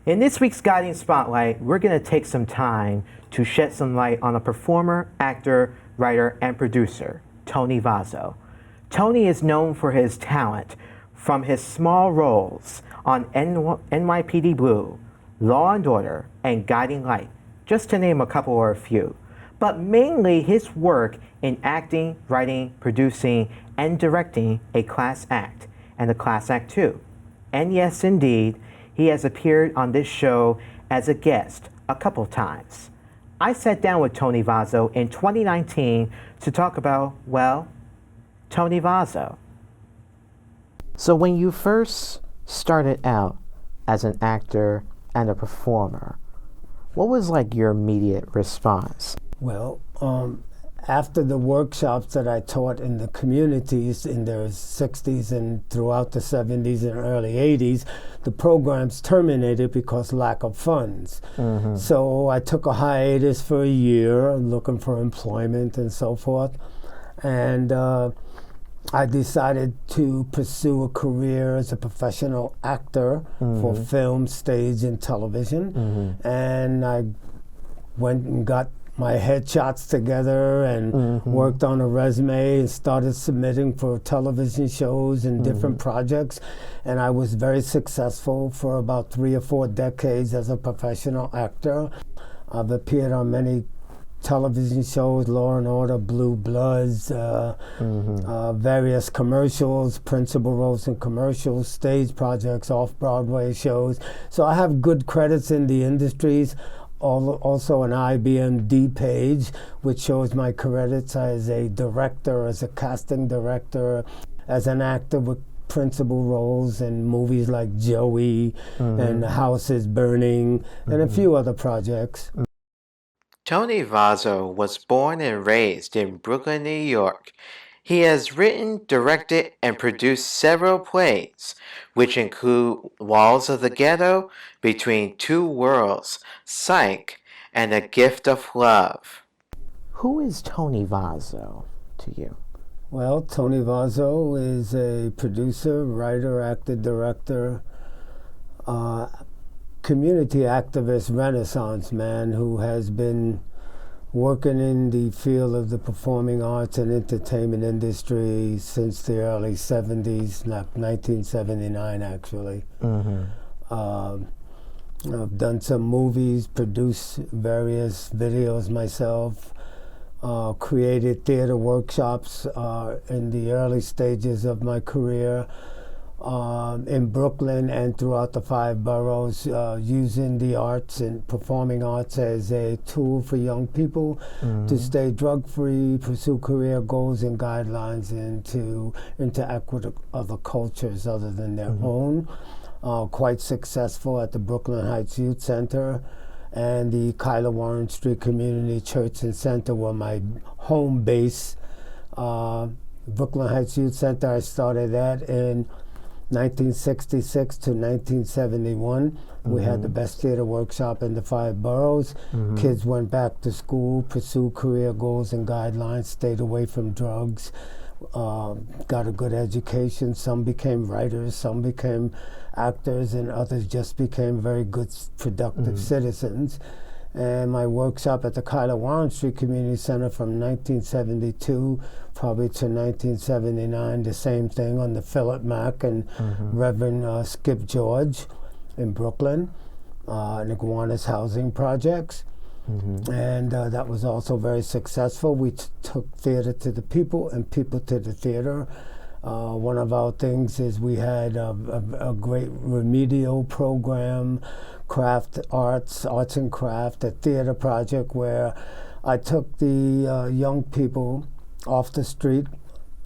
In this week's Guiding Spotlight, we're going to take some time to shed some light on a performer, actor, writer, and producer, Tony Vazzo. Tony is known for his talent from his small roles on NYPD Blue, Law and Order, and Guiding Light, just to name a couple or a few. But mainly his work in acting, writing, producing, and directing a class act, and a class act too. And yes, indeed, he has appeared on this show as a guest a couple times. I sat down with Tony Vazzo in 2019 to talk about, well, Tony Vazzo. So when you first started out as an actor and a performer, what was like your immediate response? Well, after the workshops that I taught in the communities in the 60s and throughout the 70s and early 80s, the programs terminated because lack of funds. Mm-hmm. So I took a hiatus for a year looking for employment and so forth. And I decided to pursue a career as a professional actor for film, stage, and television. Mm-hmm. And I went and got my headshots together and worked on a resume and started submitting for television shows and different projects. And I was very successful for about 3 or 4 decades as a professional actor. I've appeared on many television shows, Law and Order, Blue Bloods, various commercials, principal roles in commercials, stage projects, off-Broadway shows. So I have good credits in the industries. Also an IBMD page, which shows my credits as a director, as a casting director, as an actor with principal roles in movies like Joey and The House is Burning and a few other projects. Tony Vazzo was born and raised in Brooklyn, New York. He has written, directed, and produced several plays, which include Walls of the Ghetto, Between Two Worlds, Psych, and A Gift of Love. Who is Tony Vazzo to you? Well, Tony Vazzo is a producer, writer, actor, director, community activist, Renaissance man who has been working in the field of the performing arts and entertainment industry since the early 70s, 1979 actually. I've done some movies, produced various videos myself, created theater workshops in the early stages of my career in Brooklyn and throughout the 5 boroughs, using the arts and performing arts as a tool for young people to stay drug-free, pursue career goals and guidelines, and to interact with other cultures other than their own. Quite successful at the Brooklyn Heights Youth Center and the Kyla Warren Street Community Church and Center were my home base. Brooklyn Heights Youth Center, I started that in 1966 to 1971. We had the best theater workshop in the 5 boroughs. Kids went back to school, pursued career goals and guidelines, stayed away from drugs, got a good education. Some became writers, some became actors, and others just became very good, productive citizens. And my workshop at the Kyla Warren Street Community Center from 1972 probably to 1979, the same thing on the Philip Mack and Reverend Skip George in Brooklyn, and Iguanas Housing Projects. And that was also very successful. We took theater to the people and people to the theater. One of our things is we had a great remedial program, arts and craft, a theater project where I took the young people off the street,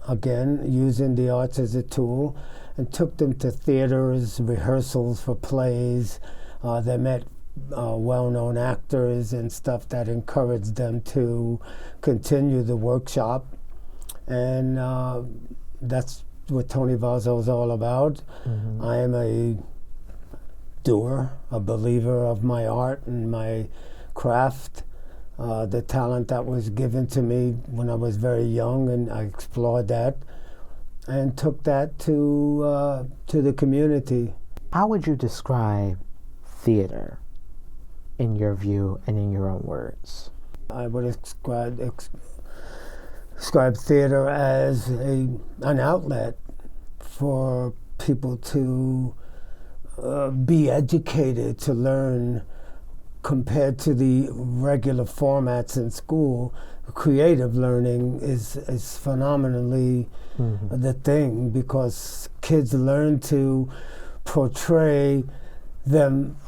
again, using the arts as a tool, and took them to theaters, rehearsals for plays. They met well-known actors and stuff that encouraged them to continue the workshop. And that's what Tony Vazzo is all about. I am a doer, a believer of my art and my craft, the talent that was given to me when I was very young, and I explored that and took that to the community. How would you describe theater, in your view and in your own words? I would describe theater as an outlet for people to be educated, to learn. Compared to the regular formats in school, creative learning is phenomenally the thing, because kids learn to portray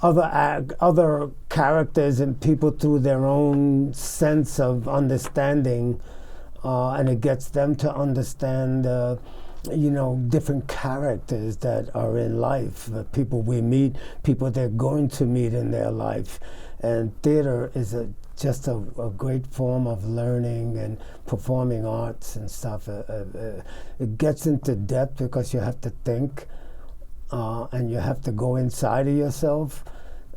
other characters and people through their own sense of understanding, and it gets them to understand different characters that are in life, people we meet, people they're going to meet in their life. And theater is just a great form of learning and performing arts and stuff. It gets into depth because you have to think, and you have to go inside of yourself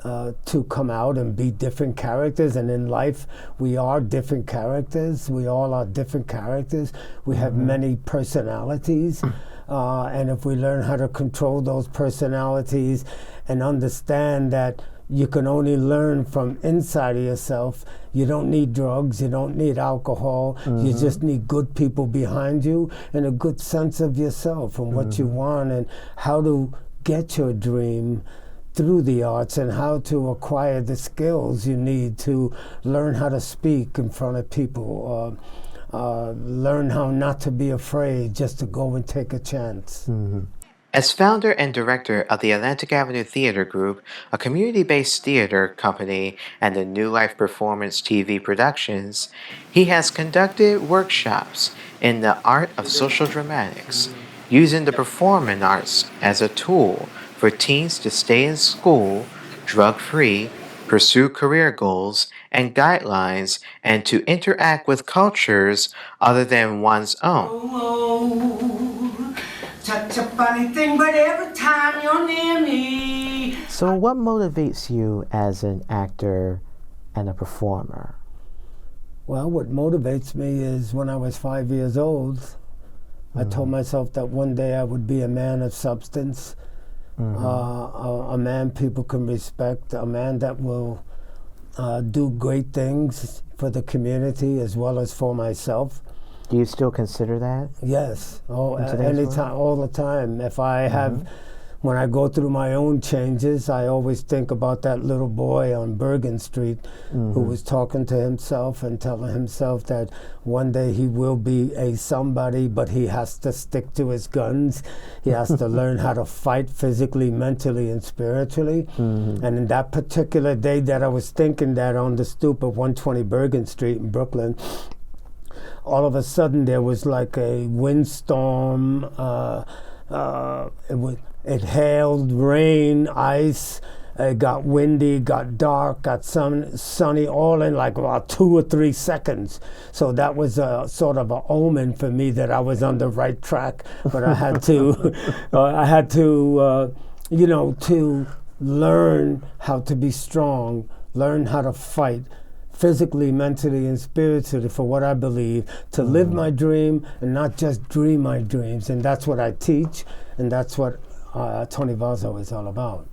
to come out and be different characters. And in life, we are different characters. We all are different characters. We have many personalities. And if we learn how to control those personalities and understand that you can only learn from inside of yourself. You don't need drugs, you don't need alcohol, you just need good people behind you and a good sense of yourself and what you want and how to get your dream through the arts and how to acquire the skills you need to learn how to speak in front of people, learn how not to be afraid, just to go and take a chance. As founder and director of the Atlantic Avenue Theater Group, a community-based theater company and the New Life Performance TV Productions, he has conducted workshops in the art of social dramatics, using the performing arts as a tool for teens to stay in school, drug-free, pursue career goals and guidelines, and to interact with cultures other than one's own. Such a funny thing, but every time you're near me. So what motivates you as an actor and a performer? Well, what motivates me is when I was 5 years old, I told myself that one day I would be a man of substance, a man people can respect, a man that will do great things for the community as well as for myself. Do you still consider that? Yes. Anytime, all the time. If I have, when I go through my own changes, I always think about that little boy on Bergen Street who was talking to himself and telling himself that one day he will be a somebody, but he has to stick to his guns. He has to learn how to fight physically, mentally, and spiritually. And in that particular day that I was thinking that on the stoop of 120 Bergen Street in Brooklyn, all of a sudden there was like a windstorm, it hailed, rain, ice, it got windy, got dark, got sunny, all in like about 2 or 3 seconds. So that was a sort of an omen for me that I was on the right track, but I had to, to learn how to be strong, learn how to fight, physically, mentally, and spiritually for what I believe, to live my dream and not just dream my dreams. And that's what I teach, and that's what Tony Vazzo is all about.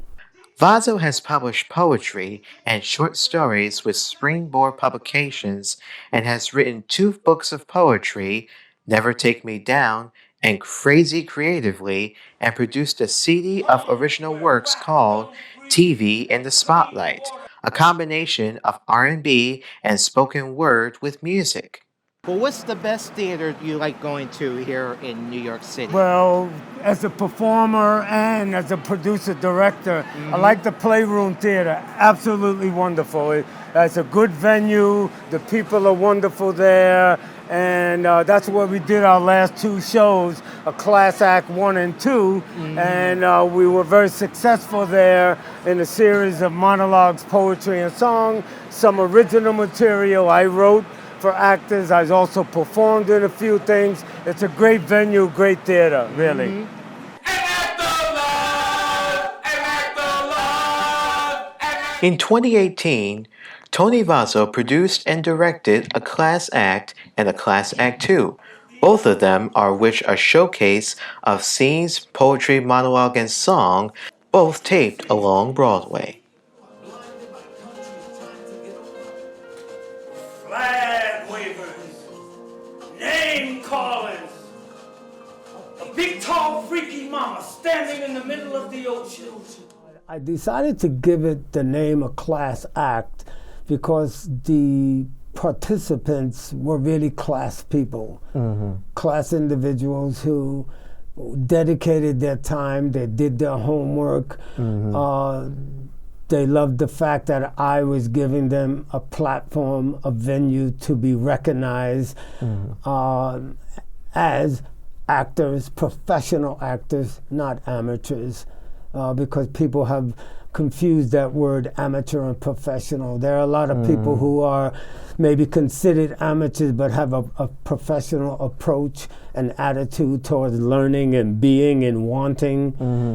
Vazo has published poetry and short stories with Springboard Publications and has written 2 books of poetry, Never Take Me Down and Crazy Creatively, and produced a CD of original works called TV in the Spotlight, a combination of R&B and spoken word with music. Well, what's the best theater you like going to here in New York City? Well, as a performer and as a producer-director, I like the Playroom Theater. Absolutely wonderful. It's a good venue. The people are wonderful there. And that's where we did our last 2 shows, a Class Act 1 and 2. And we were very successful there in a series of monologues, poetry, and song. Some original material I wrote for actors. I also performed in a few things. It's a great venue, great theater, really. In 2018, Tony Vazzo produced and directed a Class Act and a Class Act 2. Both of them are which a showcase of scenes, poetry, monologue, and song, both taped along Broadway. flag wavers, name callers, a big tall freaky mama standing in the middle of the ocean. I decided to give it the name a class act because the participants were really class people, class individuals who dedicated their time, they did their homework, they loved the fact that I was giving them a platform, a venue to be recognized as actors, professional actors, not amateurs, because people have confused that word amateur and professional. There are a lot of people who are maybe considered amateurs but have a professional approach and attitude towards learning and being and wanting,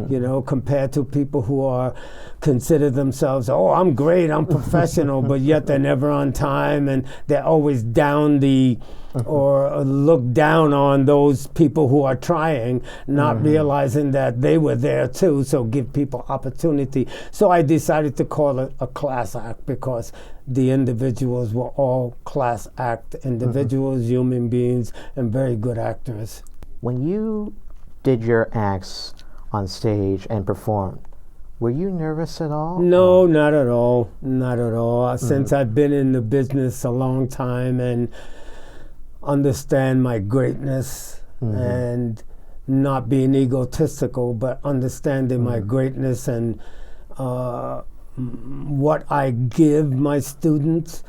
you know, compared to people who are consider themselves, oh, I'm great, I'm professional, but yet they're never on time and they're always down the or look down on those people who are trying, not realizing that they were there too, so give people opportunity. So I decided to call it a class act because the individuals were all class act individuals, human beings, and very good actors. When you did your acts on stage and performed, were you nervous at all? No, not at all. Not at all. Since I've been in the business a long time and understand my greatness and not being egotistical, but understanding my greatness and what I give my students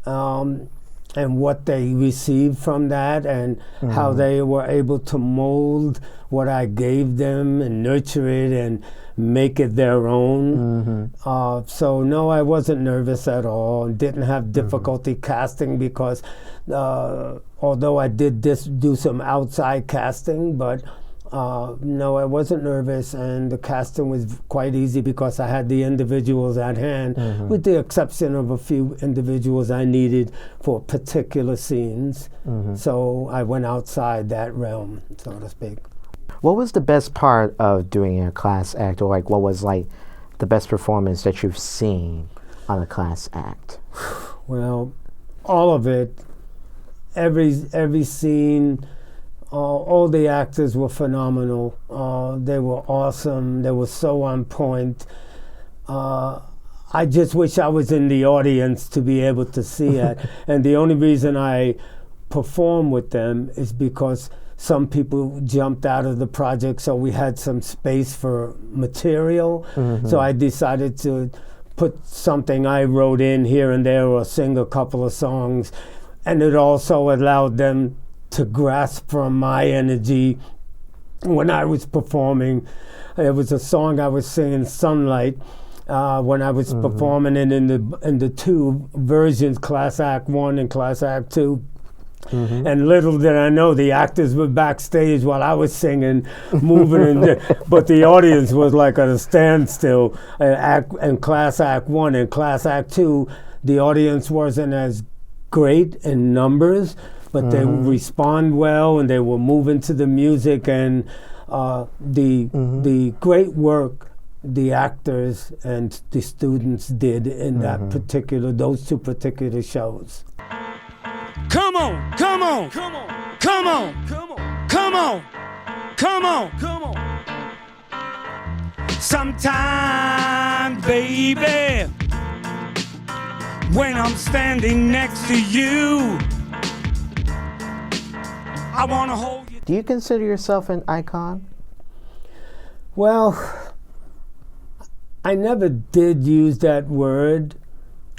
and what they receive from that and how they were able to mold what I gave them and nurture it and make it their own. So no, I wasn't nervous at all and didn't have difficulty casting because although I did do some outside casting, but no, I wasn't nervous, and the casting was quite easy because I had the individuals at hand, with the exception of a few individuals I needed for particular scenes. So I went outside that realm, so to speak. What was the best part of doing a class act, or like what was like the best performance that you've seen on a class act? Well, all of it, every scene. All the actors were phenomenal. They were awesome. They were so on point. I just wish I was in the audience to be able to see it. And the only reason I perform with them is because some people jumped out of the project, so we had some space for material. So I decided to put something I wrote in here and there or sing a couple of songs. And it also allowed them to grasp from my energy when I was performing. It was a song I was singing, Sunlight, when I was performing it in the two versions, Class Act 1 and Class Act 2. And little did I know the actors were backstage while I was singing, moving, but the audience was like at a standstill. And Class Act 1 and Class Act 2, the audience wasn't as great in numbers, but they would respond well and they were moving to the music and the great work the actors and the students did in those two particular shows. Come on, come on, come on, come on, come on, come on, come on, come on. Sometime, baby, when I'm standing next to you, I wanna hold you. Do you consider yourself an icon? Well, I never did use that word.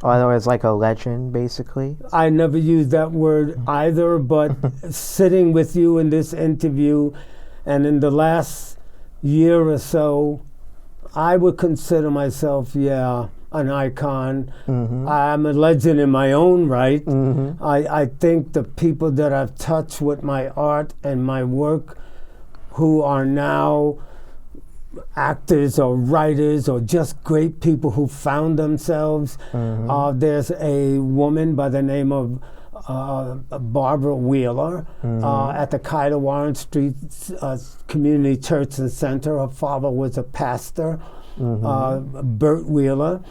Or it's like a legend, basically? I never used that word either, but sitting with you in this interview and in the last year or so, I would consider myself, an icon. I'm a legend in my own right. I think the people that I've touched with my art and my work who are now actors or writers or just great people who found themselves. There's a woman by the name of Barbara Wheeler at the Kyle Warren Street Community Church and Center. Her father was a pastor, Bert Wheeler.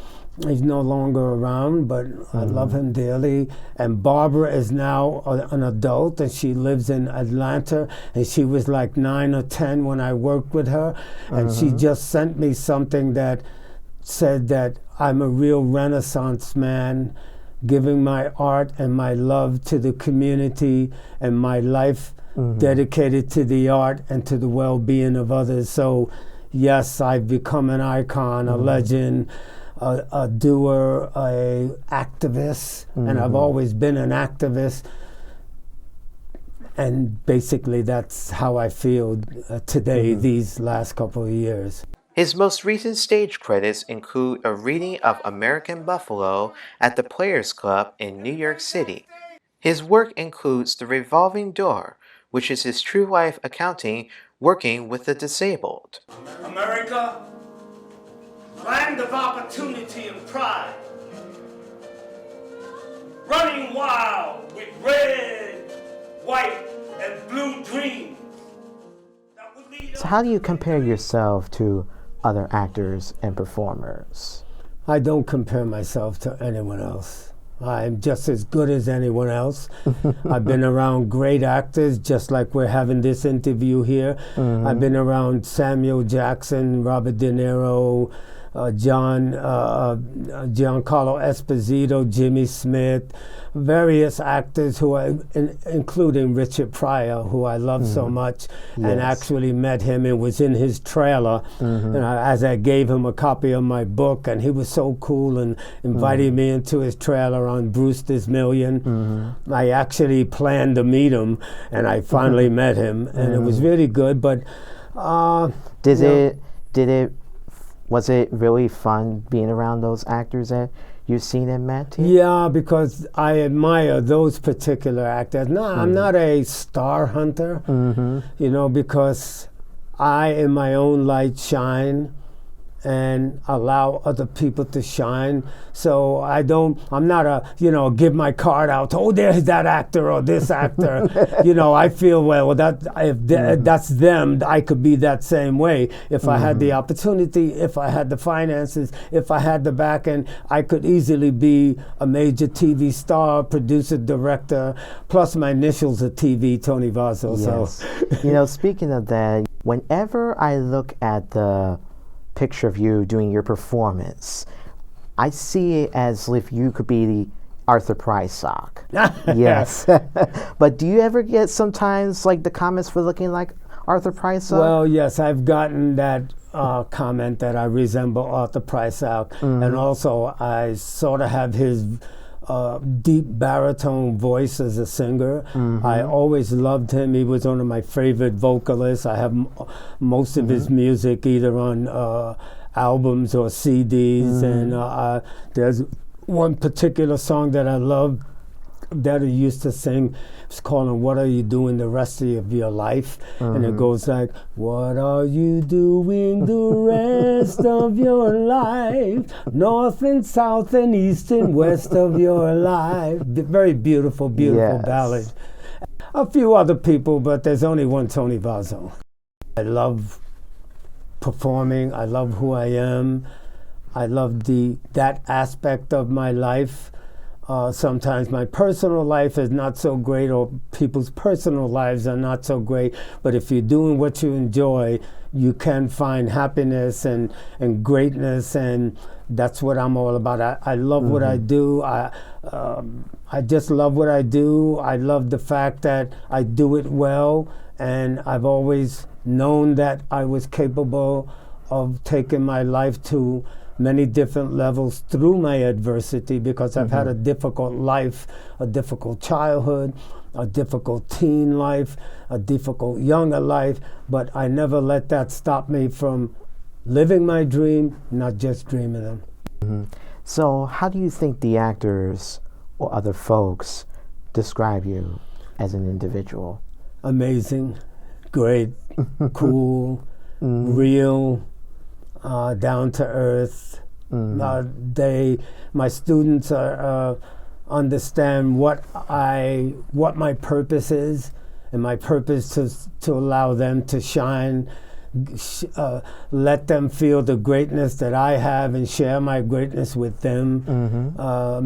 He's no longer around, but I love him dearly. And Barbara is now an adult, and she lives in Atlanta. And she was like 9 or 10 when I worked with her. And she just sent me something that said that I'm a real Renaissance man, giving my art and my love to the community and my life dedicated to the art and to the well-being of others. So, yes, I've become an icon, a legend, a doer, a activist, and I've always been an activist. And basically, that's how I feel today, these last couple of years. His most recent stage credits include a reading of American Buffalo at the Players Club in New York City. His work includes The Revolving Door, which is his true life accounting working with the disabled. America, land of opportunity and pride, running wild with red, white, and blue dreams. So how do you compare yourself to other actors and performers? I don't compare myself to anyone else. I'm just as good as anyone else. I've been around great actors, just like we're having this interview here. I've been around Samuel Jackson, Robert De Niro, Giancarlo Esposito, Jimmy Smith, various actors who including Richard Pryor, who I love so much, and actually met him and was in his trailer. And as I gave him a copy of my book, and he was so cool and invited me into his trailer on Brewster's Million. I actually planned to meet him, and I finally met him, and it was really good. But was it really fun being around those actors that you've seen and met? Yeah, because I admire those particular actors. No, I'm not a star hunter, you know, because I, in my own light, shine and allow other people to shine. So I'm not give my card out, oh, there's that actor or this actor. I feel, well, that's them, I could be that same way. If I had the opportunity, if I had the finances, if I had the back end, I could easily be a major TV star, producer, director, plus my initials are TV, Tony Vazzo. Yes. So. Speaking of that, whenever I look at the picture of you doing your performance, I see it as if you could be the Arthur Prysock. Yes. But do you ever get sometimes like the comments for looking like Arthur Prysock? Well, yes, I've gotten that comment that I resemble Arthur Prysock, and also I sort of have his deep baritone voice as a singer. I always loved him. He was one of my favorite vocalists. I have most of his music either on albums or CDs, and there's one particular song that I love that he used to sing. It's called "What Are You Doing the Rest of Your Life?" And it goes like, "What are you doing the rest of your life? North and south and east and west of your life." Very beautiful, beautiful ballad. A few other people, but there's only one Tony Vazzo. I love performing. I love who I am. I love that aspect of my life. Sometimes my personal life is not so great, or people's personal lives are not so great, but if you're doing what you enjoy, you can find happiness and greatness, and that's what I'm all about. I love what I do. I just love what I do. I love the fact that I do it well, and I've always known that I was capable of taking my life to many different levels through my adversity, because I've had a difficult life, a difficult childhood, a difficult teen life, a difficult younger life, but I never let that stop me from living my dream, not just dreaming them. So how do you think the actors or other folks describe you as an individual? Amazing, great, cool, real, down to earth. My students understand what my purpose is, and my purpose is to allow them to shine, let them feel the greatness that I have and share my greatness with them,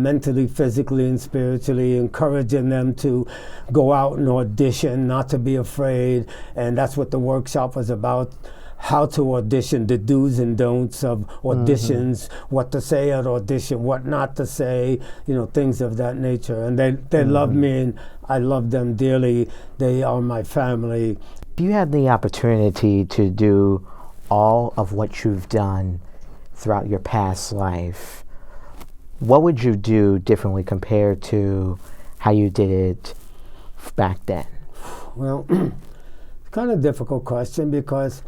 mentally, physically, and spiritually, encouraging them to go out and audition, not to be afraid. And that's what the workshop was about. How to audition, the do's and don'ts of auditions, what to say at audition, what not to say, things of that nature. And they love me, and I love them dearly. They are my family. If you had the opportunity to do all of what you've done throughout your past life, what would you do differently compared to how you did it back then? Well, it's kind of a difficult question because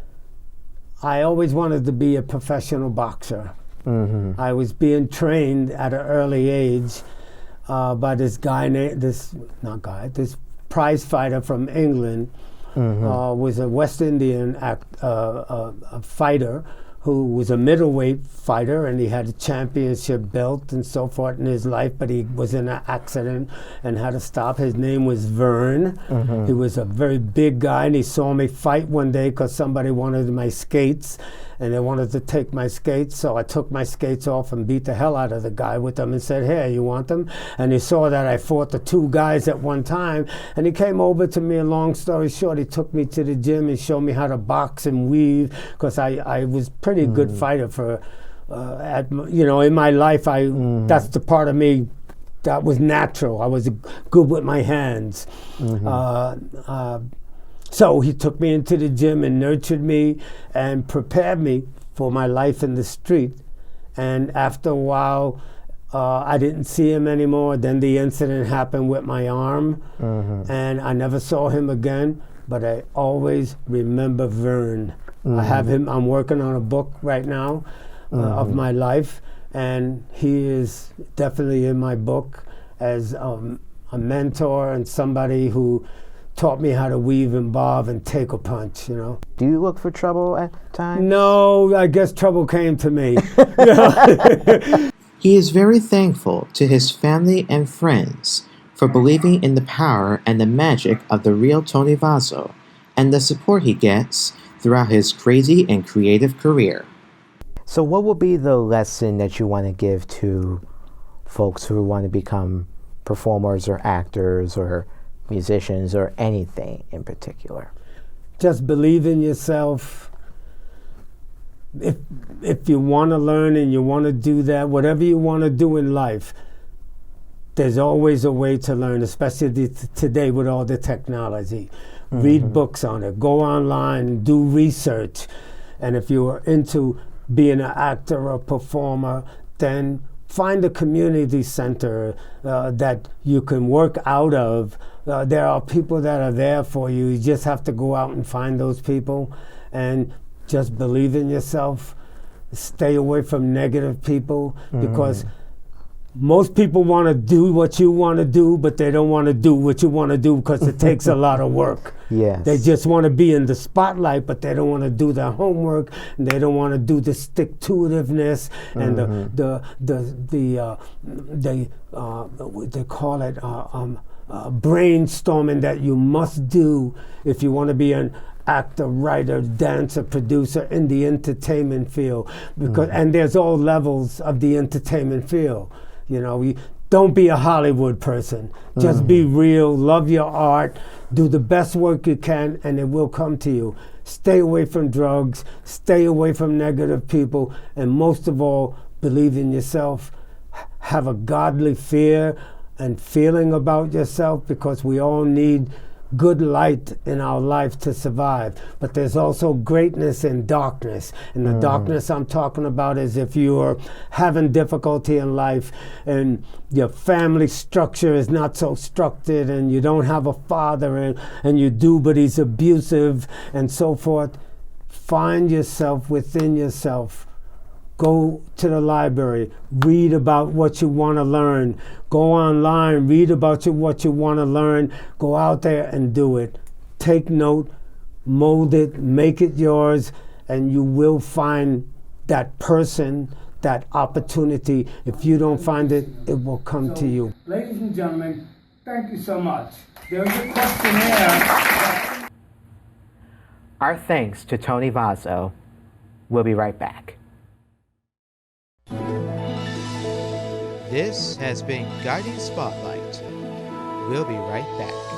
I always wanted to be a professional boxer. I was being trained at an early age by this prize fighter from England. Was a West Indian fighter who was a middleweight fighter, and he had a championship belt and so forth in his life, but he was in an accident and had to stop. His name was Vern. He was a very big guy, and he saw me fight one day because somebody wanted my skates, and they wanted to take my skates, so I took my skates off and beat the hell out of the guy with them and said, "Hey, you want them?" And he saw that I fought the two guys at one time, and he came over to me, and long story short, he took me to the gym and showed me how to box and weave, because I was pretty good fighter for, in my life, that's the part of me that was natural. I was good with my hands. So he took me into the gym and nurtured me and prepared me for my life in the street. And after a while, I didn't see him anymore. Then the incident happened with my arm, and I never saw him again, but I always remember Vern. I have him. I'm working on a book right now of my life, and he is definitely in my book as a mentor and somebody who taught me how to weave and bob and take a punch, Do you look for trouble at times? No, I guess trouble came to me. He is very thankful to his family and friends for believing in the power and the magic of the real Tony Vazzo and the support he gets throughout his crazy and creative career. So what would be the lesson that you want to give to folks who want to become performers or actors or musicians or anything in particular? Just believe in yourself. If you want to learn and you want to do that, whatever you want to do in life, there's always a way to learn, especially today with all the technology. Read books on it, go online, do research. And if you are into being an actor or performer, then find a community center that you can work out of. There are people that are there for you. You just have to go out and find those people and just believe in yourself. Stay away from negative people, because most people want to do what you want to do, but they don't want to do what you want to do because it takes a lot of work. Yes. They just want to be in the spotlight, but they don't want to do their homework, and they don't want to do the stick-to-itiveness and they call it brainstorming that you must do if you want to be an actor, writer, dancer, producer in the entertainment field. Because and there's all levels of the entertainment field. Don't be a Hollywood person. Just be real, love your art, do the best work you can, and it will come to you. Stay away from drugs, stay away from negative people, and most of all, believe in yourself. Have a godly fear and feeling about yourself, because we all need good light in our life to survive. But there's also greatness in darkness. And the darkness I'm talking about is if you're having difficulty in life and your family structure is not so structured and you don't have a father and you do, but he's abusive and so forth. Find yourself within yourself. Go to the library, read about what you want to learn. Go online, read about what you want to learn. Go out there and do it. Take note, mold it, make it yours, and you will find that person, that opportunity. If you don't find it, it will come to you. Ladies and gentlemen, thank you so much. There's a questionnaire. Our thanks to Tony Vazzo. We'll be right back. This has been Guiding Spotlight. We'll be right back.